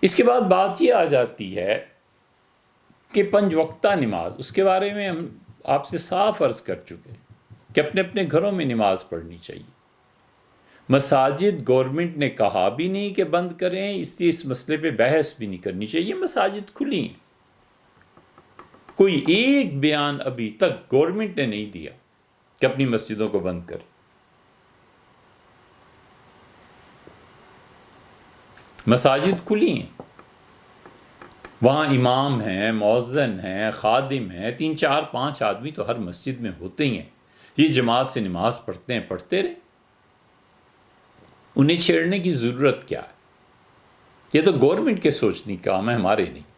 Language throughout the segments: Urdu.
اس کے بعد بات یہ آ جاتی ہے کہ 5 وقتہ نماز، اس کے بارے میں ہم آپ سے صاف عرض کر چکے کہ اپنے اپنے گھروں میں نماز پڑھنی چاہیے۔ مساجد گورنمنٹ نے کہا بھی نہیں کہ بند کریں، اس لیے اس مسئلے پہ بحث بھی نہیں کرنی چاہیے۔ مساجد کھلی ہیں، کوئی ایک بیان ابھی تک گورنمنٹ نے نہیں دیا کہ اپنی مسجدوں کو بند کریں۔ مساجد کھلی ہیں، وہاں امام ہیں، مؤذن ہیں، خادم ہیں، 3 4 5 آدمی تو ہر مسجد میں ہوتے ہی ہیں۔ یہ جماعت سے نماز پڑھتے ہیں، پڑھتے رہیں، انہیں چھیڑنے کی ضرورت کیا ہے؟ یہ تو گورنمنٹ کے سوچنے کا کام ہے، ہمارے نہیں۔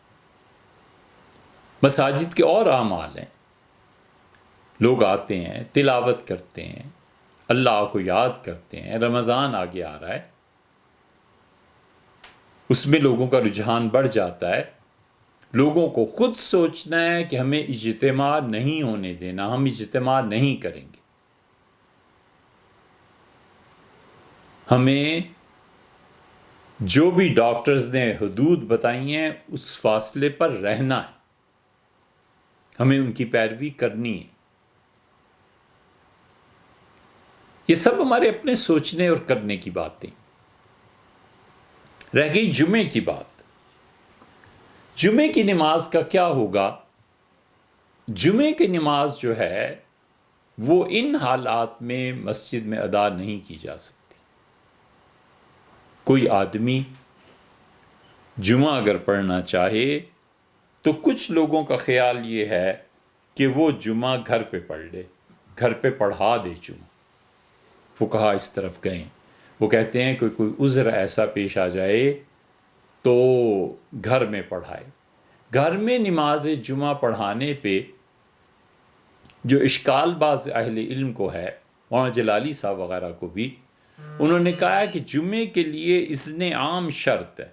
مساجد کے اور اعمال ہیں، لوگ آتے ہیں، تلاوت کرتے ہیں، اللہ کو یاد کرتے ہیں۔ رمضان آگے آ رہا ہے، اس میں لوگوں کا رجحان بڑھ جاتا ہے۔ لوگوں کو خود سوچنا ہے کہ ہمیں اجتماع نہیں ہونے دینا، ہم اجتماع نہیں کریں گے۔ ہمیں جو بھی ڈاکٹرز نے حدود بتائی ہیں اس فاصلے پر رہنا ہے، ہمیں ان کی پیروی کرنی ہے۔ یہ سب ہمارے اپنے سوچنے اور کرنے کی باتیں۔ رہ گئی جمعے کی بات۔ جمعے کی نماز کا کیا ہوگا؟ جمعے کی نماز جو ہے وہ ان حالات میں مسجد میں ادا نہیں کی جا سکتی۔ کوئی آدمی جمعہ اگر پڑھنا چاہے تو کچھ لوگوں کا خیال یہ ہے کہ وہ جمعہ گھر پہ پڑھ لے، گھر پہ پڑھا دے جمعہ۔ فقہا اس طرف گئے، وہ کہتے ہیں کہ کوئی عذر ایسا پیش آ جائے تو گھر میں پڑھائے۔ گھر میں نماز جمعہ پڑھانے پہ جو اشکال باز اہل علم کو ہے، مولانا جلالی صاحب وغیرہ کو بھی، انہوں نے کہا کہ جمعے کے لیے اذن عام شرط ہے،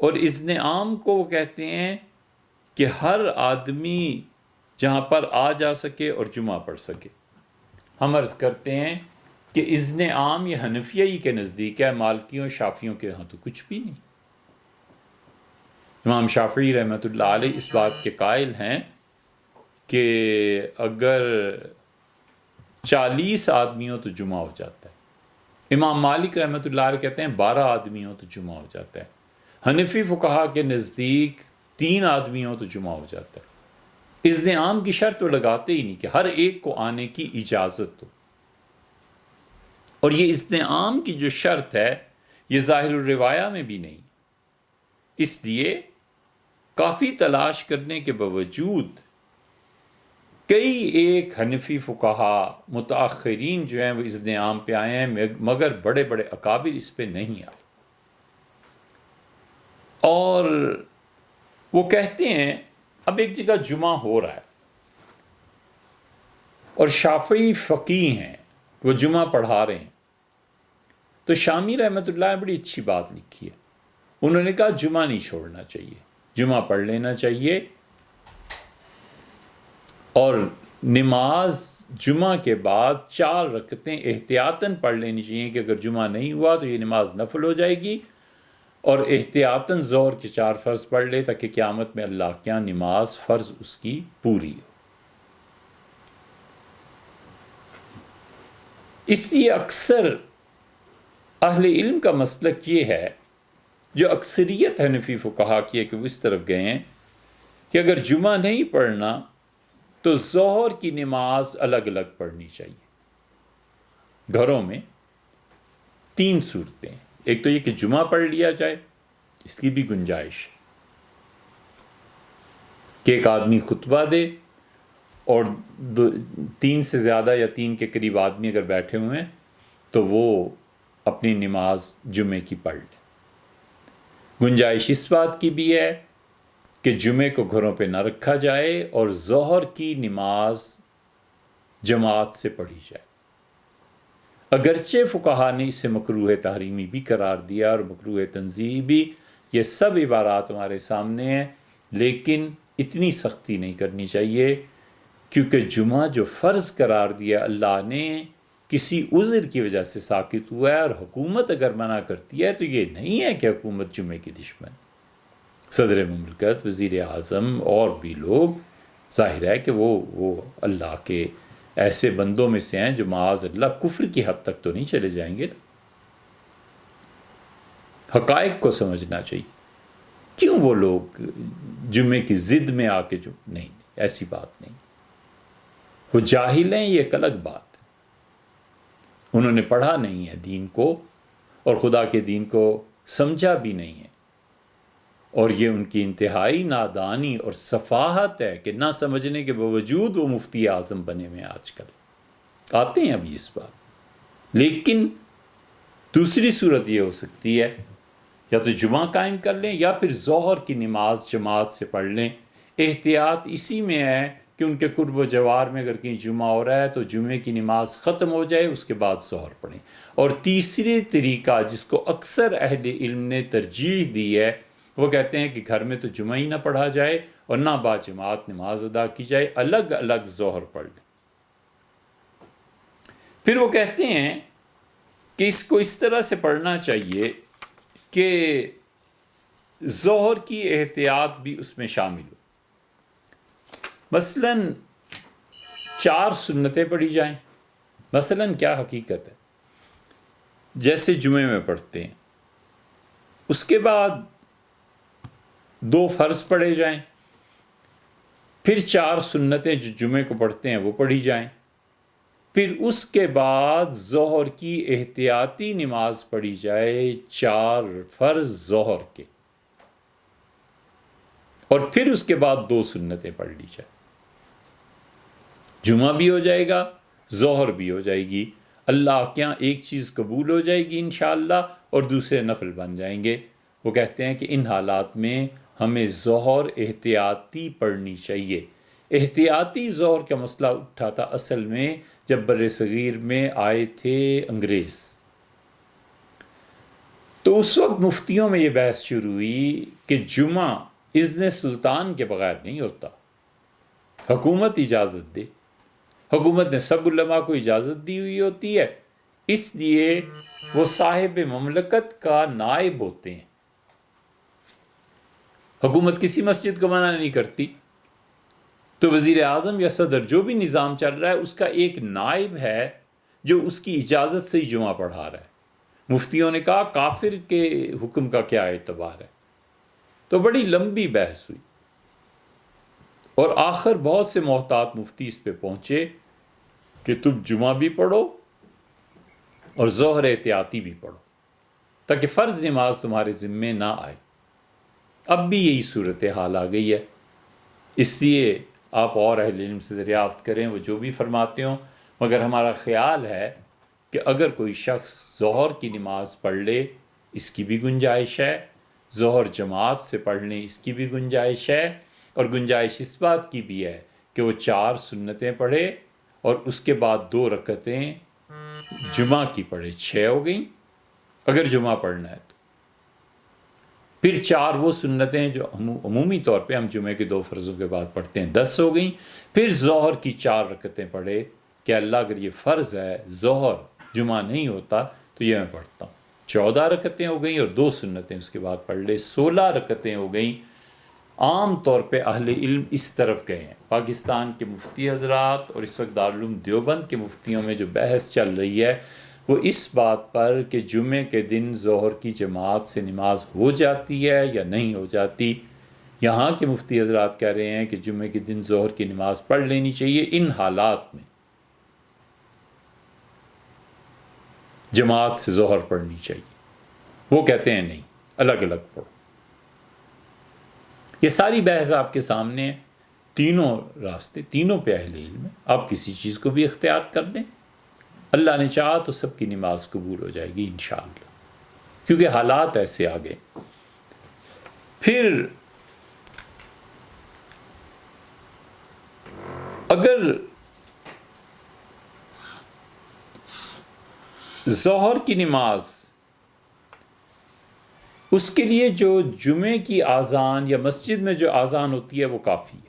اور اذن عام کو وہ کہتے ہیں کہ ہر آدمی جہاں پر آ جا سکے اور جمعہ پڑھ سکے۔ ہم عرض کرتے ہیں کہ اذن عام یہ حنفیہ کے نزدیک ہے، مالکیوں شافیوں کے ہاں تو کچھ بھی نہیں۔ امام شافعی رحمۃ اللہ علیہ اس بات کے قائل ہیں کہ اگر 40 آدمی ہو تو جمعہ ہو جاتا ہے۔ امام مالک رحمۃ اللہ علیہ کہتے ہیں 12 آدمی ہو تو جمعہ ہو جاتا ہے۔ حنفی فقہا کے نزدیک 3 آدمی ہو تو جمعہ ہو جاتا ہے۔ اذن عام کی شرط وہ لگاتے ہی نہیں کہ ہر ایک کو آنے کی اجازت ہو، اور یہ اذن عام کی جو شرط ہے یہ ظاہر الروایہ میں بھی نہیں۔ اس لیے کافی تلاش کرنے کے باوجود کئی ایک حنفی فقہا متاخرین جو ہیں وہ اذن عام پہ آئے ہیں، مگر بڑے بڑے اکابر اس پہ نہیں آئے۔ اور وہ کہتے ہیں اب ایک جگہ جمعہ ہو رہا ہے اور شافعی فقیہ ہیں، وہ جمعہ پڑھا رہے ہیں، تو شامی رحمۃ اللہ نے بڑی اچھی بات لکھی ہے۔ انہوں نے کہا جمعہ نہیں چھوڑنا چاہیے، جمعہ پڑھ لینا چاہیے، اور نماز جمعہ کے بعد 4 رکعتیں احتیاطاً پڑھ لینی چاہیے کہ اگر جمعہ نہیں ہوا تو یہ نماز نفل ہو جائے گی، اور احتیاطاً ظہر کے 4 فرض پڑھ لے تاکہ قیامت میں اللہ کے یہاں نماز فرض اس کی پوری ہو۔ اس لیے اکثر اہل علم کا مسلک یہ ہے، جو اکثریت حنفی فقہا کی ہے کہ وہ اس طرف گئے ہیں کہ اگر جمعہ نہیں پڑھنا تو ظہر کی نماز الگ الگ پڑھنی چاہیے۔ گھروں میں 3 صورتیں، ایک تو یہ کہ جمعہ پڑھ لیا جائے، اس کی بھی گنجائش کہ ایک آدمی خطبہ دے اور 3 سے زیادہ یا 3 کے قریب آدمی اگر بیٹھے ہوئے ہیں تو وہ اپنی نماز جمعے کی پڑھ لیں۔ گنجائش اس بات کی بھی ہے کہ جمعے کو گھروں پہ نہ رکھا جائے اور ظہر کی نماز جماعت سے پڑھی جائے۔ اگرچہ فقہا نے اسے مکروہ تحریمی بھی قرار دیا اور مکروہ تنزیہی بھی، یہ سب عبارات ہمارے سامنے ہیں، لیکن اتنی سختی نہیں کرنی چاہیے، کیونکہ جمعہ جو فرض قرار دیا اللہ نے، کسی عذر کی وجہ سے ساکت ہوا ہے، اور حکومت اگر منع کرتی ہے تو یہ نہیں ہے کہ حکومت جمعے کی دشمن. صدر مملکت، وزیر اعظم اور بھی لوگ، ظاہر ہے کہ وہ اللہ کے ایسے بندوں میں سے ہیں جو معاذ اللہ کفر کی حد تک تو نہیں چلے جائیں گے. حقائق کو سمجھنا چاہیے. کیوں وہ لوگ جمعے کی ضد میں آ کے جو نہیں، ایسی بات نہیں. وہ جاہل ہیں، یہ ایک الگ بات ہے. انہوں نے پڑھا نہیں ہے دین کو، اور خدا کے دین کو سمجھا بھی نہیں ہے، اور یہ ان کی انتہائی نادانی اور سفاہت ہے کہ نہ سمجھنے کے باوجود وہ مفتی اعظم بنے ہوئے ہیں. آج کل آتے ہیں ابھی اس بات. لیکن دوسری صورت یہ ہو سکتی ہے، یا تو جمعہ قائم کر لیں یا پھر ظہر کی نماز جماعت سے پڑھ لیں. احتیاط اسی میں ہے کہ ان کے قرب و جوار میں اگر کہیں جمعہ ہو رہا ہے تو جمعے کی نماز ختم ہو جائے، اس کے بعد ظہر پڑھیں. اور تیسری طریقہ جس کو اکثر اہل علم نے ترجیح دی ہے، وہ کہتے ہیں کہ گھر میں تو جمعہ ہی نہ پڑھا جائے اور نہ با جماعت نماز ادا کی جائے، الگ الگ ظہر پڑھ لیں. پھر وہ کہتے ہیں کہ اس کو اس طرح سے پڑھنا چاہیے کہ ظہر کی احتیاط بھی اس میں شامل ہو. مثلاً 4 سنتیں پڑھی جائیں. مثلاً کیا حقیقت ہے، جیسے جمعے میں پڑھتے ہیں، اس کے بعد 2 فرض پڑھے جائیں، پھر 4 سنتیں جو جمعے کو پڑھتے ہیں وہ پڑھی جائیں، پھر اس کے بعد ظہر کی احتیاطی نماز پڑھی جائے 4 فرض ظہر کے، اور پھر اس کے بعد 2 سنتیں پڑھ لی جائیں. جمعہ بھی ہو جائے گا، ظہر بھی ہو جائے گی. اللہ کے یہاں ایک چیز قبول ہو جائے گی انشاءاللہ، اور دوسرے نفل بن جائیں گے. وہ کہتے ہیں کہ ان حالات میں ہمیں ظہر احتیاطی پڑھنی چاہیے. احتیاطی ظہر کا مسئلہ اٹھا تھا اصل میں جب بر صغیر میں آئے تھے انگریز. تو اس وقت مفتیوں میں یہ بحث شروع ہوئی کہ جمعہ اذن سلطان کے بغیر نہیں ہوتا، حکومت اجازت دے. حکومت نے سب علماء کو اجازت دی ہوئی ہوتی ہے، اس لیے وہ صاحب مملکت کا نائب ہوتے ہیں. حکومت کسی مسجد کو منع نہیں کرتی، تو وزیر اعظم یا صدر جو بھی نظام چل رہا ہے اس کا ایک نائب ہے جو اس کی اجازت سے ہی جمعہ پڑھا رہا ہے. مفتیوں نے کہا کافر کے حکم کا کیا اعتبار ہے. تو بڑی لمبی بحث ہوئی، اور آخر بہت سے محتاط مفتی اس پہ پہنچے کہ تم جمعہ بھی پڑھو اور ظہر احتیاطی بھی پڑھو تاکہ فرض نماز تمہارے ذمے نہ آئے. اب بھی یہی صورتحال آ گئی ہے. اس لیے آپ اور اہل علم سے دریافت کریں وہ جو بھی فرماتے ہوں، مگر ہمارا خیال ہے کہ اگر کوئی شخص ظہر کی نماز پڑھ لے اس کی بھی گنجائش ہے، ظہر جماعت سے پڑھ لیں اس کی بھی گنجائش ہے، اور گنجائش اس بات کی بھی ہے کہ وہ 4 سنتیں پڑھے اور اس کے بعد 2 رکعتیں جمعہ کی پڑھے، 6 ہو گئیں اگر جمعہ پڑھنا ہے تو. پھر 4 وہ سنتیں جو عمومی طور پہ ہم جمعے کے 2 فرضوں کے بعد پڑھتے ہیں 10 ہو گئیں. پھر ظہر کی 4 رکعتیں پڑھے کہ اللہ اگر یہ فرض ہے، ظہر جمعہ نہیں ہوتا تو یہ میں پڑھتا ہوں. 14 رکعتیں ہو گئیں اور 2 سنتیں اس کے بعد پڑھ لے، 16 رکعتیں ہو گئیں. عام طور پہ اہل علم اس طرف گئے ہیں. پاکستان کے مفتی حضرات اور اس وقت دارالعلوم دیوبند کے مفتیوں میں جو بحث چل رہی ہے وہ اس بات پر کہ جمعے کے دن ظہر کی جماعت سے نماز ہو جاتی ہے یا نہیں ہو جاتی. یہاں کے مفتی حضرات کہہ رہے ہیں کہ جمعے کے دن ظہر کی نماز پڑھ لینی چاہیے ان حالات میں، جماعت سے ظہر پڑھنی چاہیے. وہ کہتے ہیں نہیں، الگ الگ پڑھو. یہ ساری بحث آپ کے سامنے ہے. تینوں راستے، تینوں پہ اہل علم ہے. آپ کسی چیز کو بھی اختیار کر لیں، اللہ نے چاہا تو سب کی نماز قبول ہو جائے گی انشاءاللہ، کیونکہ حالات ایسے آ گئے. پھر اگر ظہر کی نماز اس کے لیے جو جمعے کی اذان یا مسجد میں جو اذان ہوتی ہے وہ کافی ہے.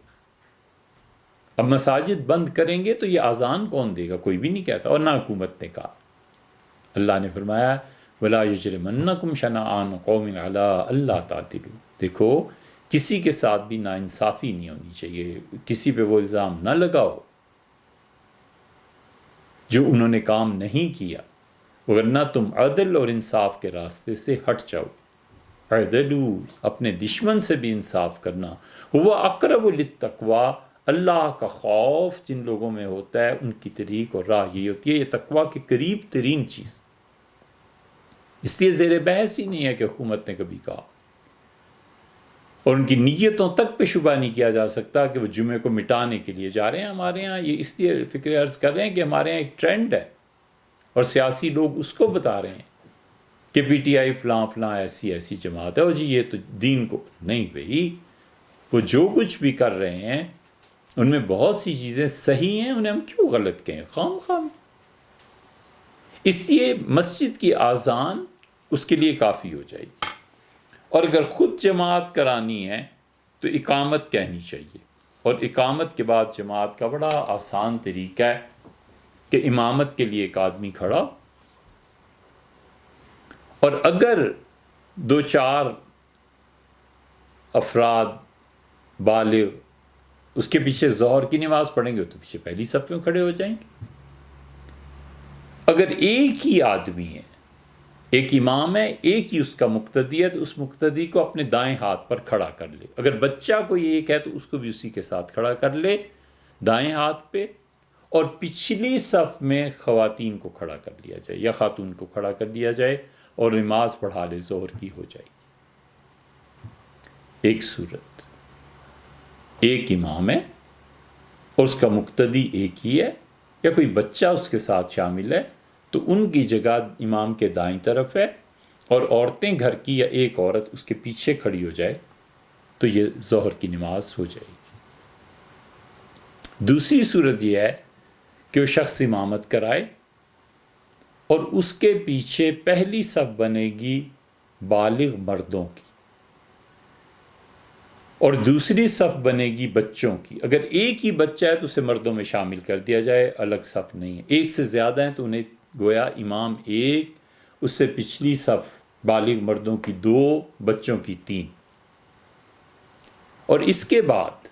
اب مساجد بند کریں گے تو یہ اذان کون دے گا؟ کوئی بھی نہیں کہتا، اور نہ حکومت نے کہا۔ اللہ نے فرمایا وَلَا يَجْرِمَنَّكُمْ شَنَآنُ قَوْمٍ عَلَىٰ أَلَّا تَعْدِلُوا، دیکھو کسی کے ساتھ بھی ناانصافی نہیں ہونی چاہیے، کسی پہ وہ الزام نہ لگاؤ جو انہوں نے کام نہیں کیا، ورنہ تم عدل اور انصاف کے راستے سے ہٹ جاؤ۔ عدلو، اپنے دشمن سے بھی انصاف کرنا، وہ اقرب للتقوی، اللہ کا خوف جن لوگوں میں ہوتا ہے ان کی طریق اور راہ یہ ہوتی ہے، یہ تقوی کے قریب ترین چیز، اس لیے زیر بحث ہی نہیں ہے کہ حکومت نے کبھی کہا، اور ان کی نیتوں تک پہ شبہ نہیں کیا جا سکتا کہ وہ جمعے کو مٹانے کے لیے جا رہے ہیں۔ ہمارے ہاں یہ اس لیے فکر عرض کر رہے ہیں کہ ہمارے ہاں ایک ٹرینڈ ہے اور سیاسی لوگ اس کو بتا رہے ہیں کہ پی ٹی آئی فلاں فلاں ایسی جماعت ہے، اور جی یہ تو دین کو نہیں، بھئی وہ جو کچھ بھی کر رہے ہیں ان میں بہت سی چیزیں صحیح ہیں، انہیں ہم کیوں غلط کہیں خام خام؟ اس لیے مسجد کی اذان اس کے لیے کافی ہو جائے گی، اور اگر خود جماعت کرانی ہے تو اقامت کہنی چاہیے، اور اقامت کے بعد جماعت کا بڑا آسان طریقہ ہے کہ امامت کے لیے ایک آدمی کھڑا، اور اگر 2-4 افراد بالغ اس کے پیچھے ظہر کی نماز پڑھیں گے تو پیچھے پہلی صف میں کھڑے ہو جائیں گے۔ اگر ایک ہی آدمی ہے، ایک امام ہے، ایک ہی اس کا مقتدی ہے، تو اس مقتدی کو اپنے دائیں ہاتھ پر کھڑا کر لے، اگر بچہ کوئی ایک ہے تو اس کو بھی اسی کے ساتھ کھڑا کر لے دائیں ہاتھ پہ، اور پچھلی صف میں خواتین کو کھڑا کر لیا جائے یا خاتون کو کھڑا کر دیا جائے اور نماز پڑھا لے، ظہر کی ہو جائے۔ ایک صورت، ایک امام ہے اور اس کا مقتدی ایک ہی ہے، یا کوئی بچہ اس کے ساتھ شامل ہے تو ان کی جگہ امام کے دائیں طرف ہے، اور عورتیں گھر کی یا ایک عورت اس کے پیچھے کھڑی ہو جائے تو یہ ظہر کی نماز ہو جائے گی۔ دوسری صورت یہ ہے کہ وہ شخص امامت کرائے اور اس کے پیچھے پہلی صف بنے گی بالغ مردوں کی اور دوسری صف بنے گی بچوں کی۔ اگر ایک ہی بچہ ہے تو اسے مردوں میں شامل کر دیا جائے، الگ صف نہیں ہے۔ ایک سے زیادہ ہیں تو انہیں گویا امام ایک، اس سے پچھلی صف بالغ مردوں کی 2، بچوں کی 3، اور اس کے بعد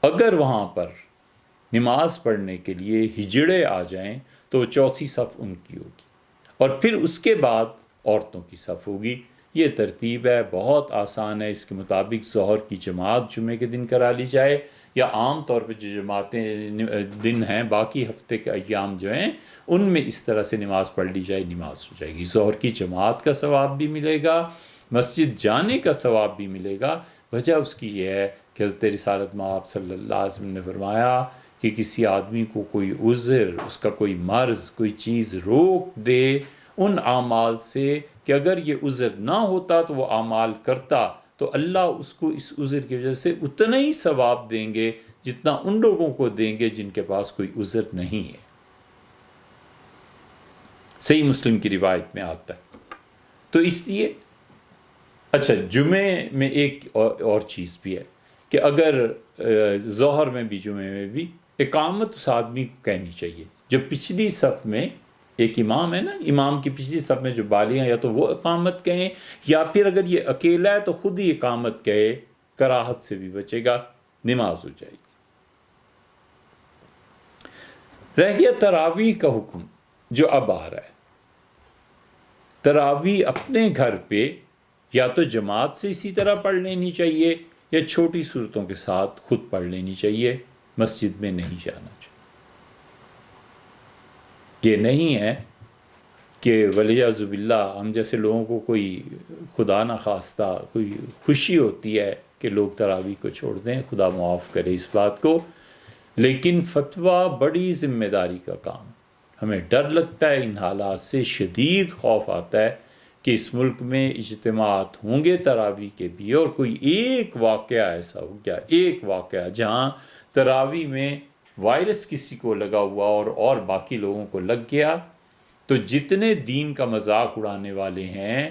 اگر وہاں پر نماز پڑھنے کے لیے ہجڑے آ جائیں تو چوتھی صف ان کی ہوگی، اور پھر اس کے بعد عورتوں کی صف ہوگی۔ یہ ترتیب ہے، بہت آسان ہے، اس کے مطابق ظہر کی جماعت جمعے کے دن کرا لی جائے، یا عام طور پہ جو جماعتیں دن ہیں باقی ہفتے کے ایام جو ہیں ان میں اس طرح سے نماز پڑھ لی جائے، نماز ہو جائے گی۔ ظہر کی جماعت کا ثواب بھی ملے گا، مسجد جانے کا ثواب بھی ملے گا۔ وجہ اس کی یہ ہے کہ حضرت رسالت مآب صلی اللہ علیہ وسلم نے فرمایا کہ کسی آدمی کو کوئی عذر، اس کا کوئی مرض، کوئی چیز روک دے ان اعمال سے کہ اگر یہ عذر نہ ہوتا تو وہ اعمال کرتا، تو اللہ اس کو اس عذر کی وجہ سے اتنا ہی ثواب دیں گے جتنا ان لوگوں کو دیں گے جن کے پاس کوئی عذر نہیں ہے۔ صحیح مسلم کی روایت میں آتا ہے۔ تو اس لیے اچھا، جمعے میں ایک اور چیز بھی ہے کہ اگر ظہر میں بھی جمعے میں بھی اقامت اس آدمی کو کہنی چاہیے جو پچھلی صف میں ایک امام ہے نا، امام کی پچھلی صف میں جو بالغ ہیں، یا تو وہ اقامت کہیں، یا پھر اگر یہ اکیلا ہے تو خود ہی اقامت کہے، کراہت سے بھی بچے گا، نماز ہو جائے گی۔ رہ گیا تراویح کا حکم جو اب آ رہا ہے۔ تراویح اپنے گھر پہ یا تو جماعت سے اسی طرح پڑھ لینی چاہیے یا چھوٹی صورتوں کے ساتھ خود پڑھ لینی چاہیے، مسجد میں نہیں جانا چاہیے۔ یہ نہیں ہے کہ ولیعذ باللہ ہم جیسے لوگوں کو کوئی خدا نہ خواستہ کوئی خوشی ہوتی ہے کہ لوگ تراویح کو چھوڑ دیں، خدا معاف کرے اس بات کو، لیکن فتویٰ بڑی ذمہ داری کا کام۔ ہمیں ڈر لگتا ہے ان حالات سے، شدید خوف آتا ہے کہ اس ملک میں اجتماعات ہوں گے تراویح کے بھی، اور کوئی ایک واقعہ ایسا ہو گیا، ایک واقعہ جہاں تراویح میں وائرس کسی کو لگا ہوا اور باقی لوگوں کو لگ گیا، تو جتنے دین کا مذاق اڑانے والے ہیں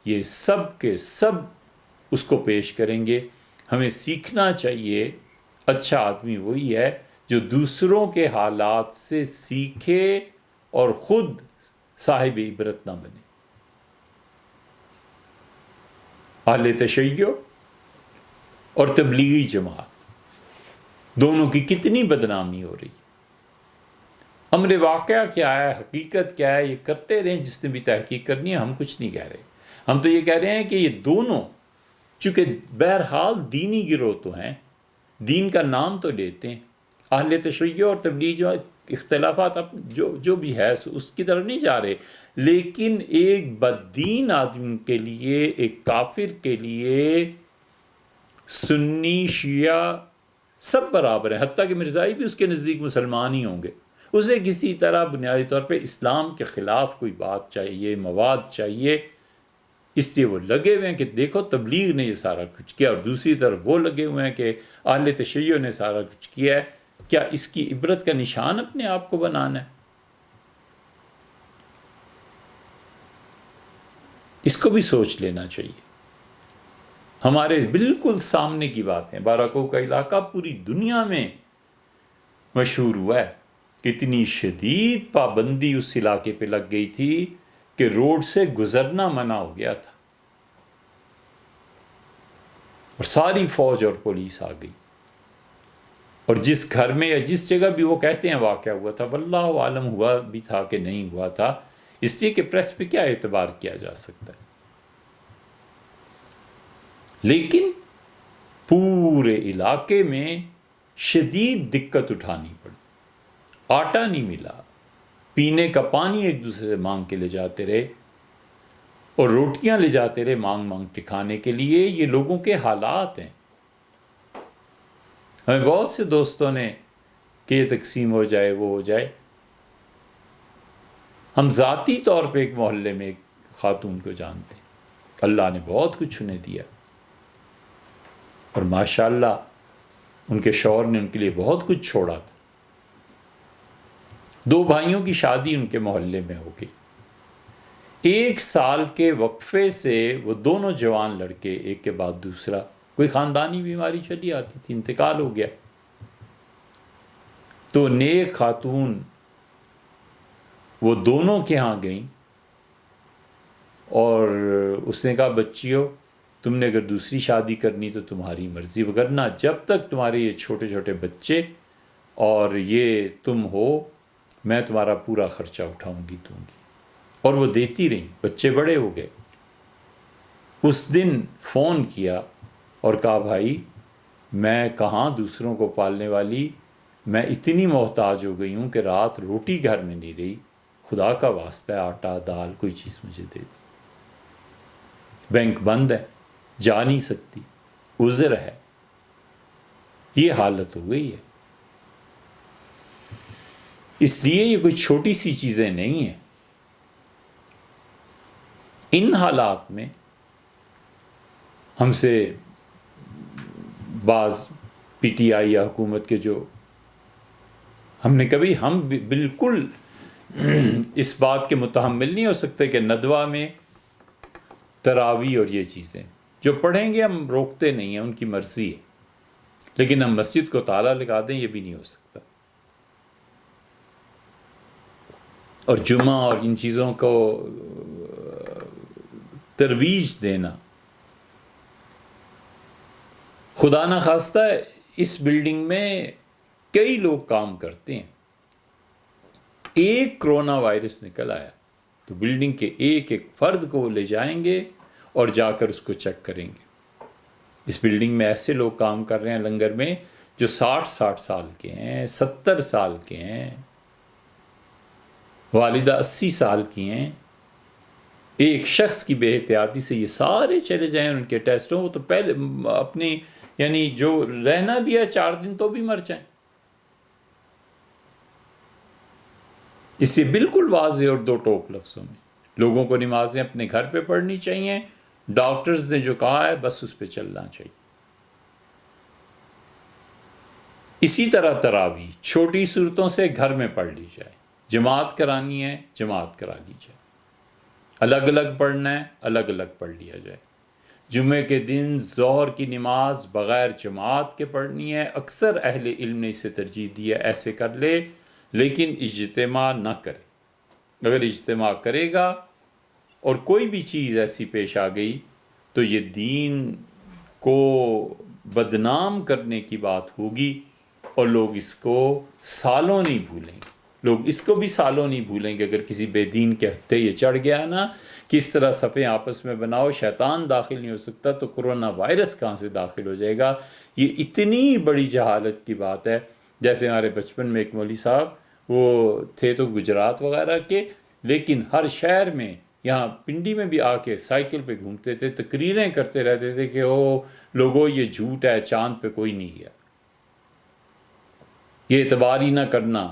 یہ سب کے سب اس کو پیش کریں گے۔ ہمیں سیکھنا چاہیے، اچھا آدمی وہی ہے جو دوسروں کے حالات سے سیکھے اور خود صاحب عبرت نہ بنے۔ اہل تشیع اور تبلیغی جماعت دونوں کی کتنی بدنامی ہو رہی۔ امر واقعہ کیا ہے، حقیقت کیا ہے، یہ کرتے رہیں جس نے بھی تحقیق کرنی ہے، ہم کچھ نہیں کہہ رہے۔ ہم تو یہ کہہ رہے ہیں کہ یہ دونوں چونکہ بہرحال دینی گروہ تو ہیں، دین کا نام تو لیتے ہیں، اہل تشیع اور تبلیغ جو اختلافات اب جو بھی ہے اس کی طرف نہیں جا رہے، لیکن ایک بددین آدمی کے لیے، ایک کافر کے لیے سنی شیعہ سب برابر ہیں، حتیٰ کہ مرزائی بھی اس کے نزدیک مسلمان ہی ہوں گے۔ اسے کسی طرح بنیادی طور پہ اسلام کے خلاف کوئی بات چاہیے، مواد چاہیے، اس لیے وہ لگے ہوئے ہیں کہ دیکھو تبلیغ نے یہ سارا کچھ کیا، اور دوسری طرف وہ لگے ہوئے ہیں کہ اہل تشیع نے سارا کچھ کیا ہے۔ کیا اس کی عبرت کا نشان اپنے آپ کو بنانا ہے؟ اس کو بھی سوچ لینا چاہیے۔ ہمارے بالکل سامنے کی بات ہے، باراکو کا علاقہ پوری دنیا میں مشہور ہوا ہے، اتنی شدید پابندی اس علاقے پہ لگ گئی تھی کہ روڈ سے گزرنا منع ہو گیا تھا، اور ساری فوج اور پولیس آ گئی، اور جس گھر میں یا جس جگہ بھی وہ کہتے ہیں واقعہ ہوا تھا، واللہ عالم ہوا بھی تھا کہ نہیں ہوا تھا، اس لیے کہ پریس پہ کیا اعتبار کیا جا سکتا ہے۔ لیکن پورے علاقے میں شدید دقت اٹھانی پڑی، آٹا نہیں ملا، پینے کا پانی ایک دوسرے سے مانگ کے لے جاتے رہے، اور روٹیاں لے جاتے رہے مانگ مانگ کے کھانے کے لیے۔ یہ لوگوں کے حالات ہیں۔ ہمیں بہت سے دوستوں نے کہ یہ تقسیم ہو جائے، وہ ہو جائے۔ ہم ذاتی طور پہ ایک محلے میں ایک خاتون کو جانتے ہیں، اللہ نے بہت کچھ انہیں دیا، اور ماشاءاللہ ان کے شوہر نے ان کے لیے بہت کچھ چھوڑا تھا۔ 2 بھائیوں کی شادی ان کے محلے میں ہو گئی، 1 سال کے وقفے سے وہ دونوں جوان لڑکے ایک کے بعد دوسرا، کوئی خاندانی بیماری چلی آتی تھی، انتقال ہو گیا، تو نیک خاتون وہ دونوں کے ہاں گئیں، اور اس نے کہا بچیو تم نے اگر دوسری شادی کرنی تو تمہاری مرضی، وگرنہ جب تک تمہارے یہ چھوٹے چھوٹے بچے اور یہ تم ہو میں تمہارا پورا خرچہ اٹھاؤں گی، دوں گی۔ اور وہ دیتی رہیں، بچے بڑے ہو گئے۔ اس دن فون کیا اور کہا بھائی میں کہاں دوسروں کو پالنے والی، میں اتنی محتاج ہو گئی ہوں کہ رات روٹی گھر میں نہیں رہی، خدا کا واسطہ ہے آٹا دال کوئی چیز مجھے دے دو، بینک بند ہے، جا نہیں سکتی، عذر ہے۔ یہ حالت ہو گئی ہے۔ اس لیے یہ کوئی چھوٹی سی چیزیں نہیں ہیں۔ ان حالات میں ہم سے بعض پی ٹی آئی یا حکومت کے جو ہم بالکل اس بات کے متحمل نہیں ہو سکتے کہ ندوہ میں تراویح اور یہ چیزیں جو پڑھیں گے ہم روکتے نہیں ہیں، ان کی مرضی ہے، لیکن ہم مسجد کو تالا لگا دیں یہ بھی نہیں ہو سکتا۔ اور جمعہ اور ان چیزوں کو ترویج دینا، خدا نہ خواستہ اس بلڈنگ میں کئی لوگ کام کرتے ہیں، ایک کرونا وائرس نکل آیا تو بلڈنگ کے ایک ایک فرد کو لے جائیں گے اور جا کر اس کو چیک کریں گے۔ اس بلڈنگ میں ایسے لوگ کام کر رہے ہیں لنگر میں جو 60 سال کے ہیں، 70 سال کے ہیں، والدہ 80 سال کی ہیں۔ ایک شخص کی بے احتیاطی سے یہ سارے چلے جائیں ان کے ٹیسٹوں، وہ تو پہلے اپنی یعنی جو رہنا بھی ہے 4 دن تو بھی مر جائیں۔ اس سے بالکل واضح اور 2 ٹوک لفظوں میں لوگوں کو نمازیں اپنے گھر پہ پڑھنی چاہیے، ڈاکٹرز نے جو کہا ہے بس اس پہ چلنا چاہیے۔ اسی طرح تراویح چھوٹی صورتوں سے گھر میں پڑھ لی جائے، جماعت کرانی ہے جماعت کرا لی جائے، الگ الگ پڑھنا ہے الگ الگ پڑھ لیا جائے۔ جمعے کے دن ظہر کی نماز بغیر جماعت کے پڑھنی ہے، اکثر اہل علم نے اسے ترجیح دی ہے ایسے کر لے، لیکن اجتماع نہ کرے۔ اگر اجتماع کرے گا اور کوئی بھی چیز ایسی پیش آ گئی تو یہ دین کو بدنام کرنے کی بات ہوگی، اور لوگ اس کو سالوں نہیں بھولیں گے، لوگ اس کو بھی سالوں نہیں بھولیں گے۔ اگر کسی بے دین کے ہتھے یہ چڑھ گیا نا کہ اس طرح صفیں آپس میں بناؤ، شیطان داخل نہیں ہو سکتا تو کرونا وائرس کہاں سے داخل ہو جائے گا؟ یہ اتنی بڑی جہالت کی بات ہے۔ جیسے ہمارے بچپن میں ایک مولوی صاحب وہ تھے تو گجرات وغیرہ کے، لیکن ہر شہر میں، یہاں پنڈی میں بھی آ کے سائیکل پہ گھومتے تھے، تقریریں کرتے رہتے تھے کہ او لوگوں یہ جھوٹ ہے، چاند پہ کوئی نہیں گیا، یہ اعتبار ہی نہ کرنا،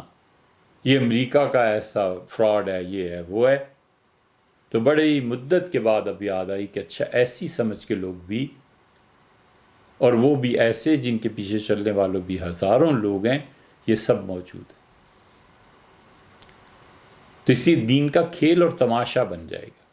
یہ امریکہ کا ایسا فراڈ ہے، یہ ہے وہ ہے۔ تو بڑی مدت کے بعد اب یاد آئی کہ اچھا ایسی سمجھ کے لوگ بھی، اور وہ بھی ایسے جن کے پیچھے چلنے والوں بھی ہزاروں لوگ ہیں، یہ سب موجود ہیں۔ تو اسی دین کا کھیل اور تماشا بن جائے گا۔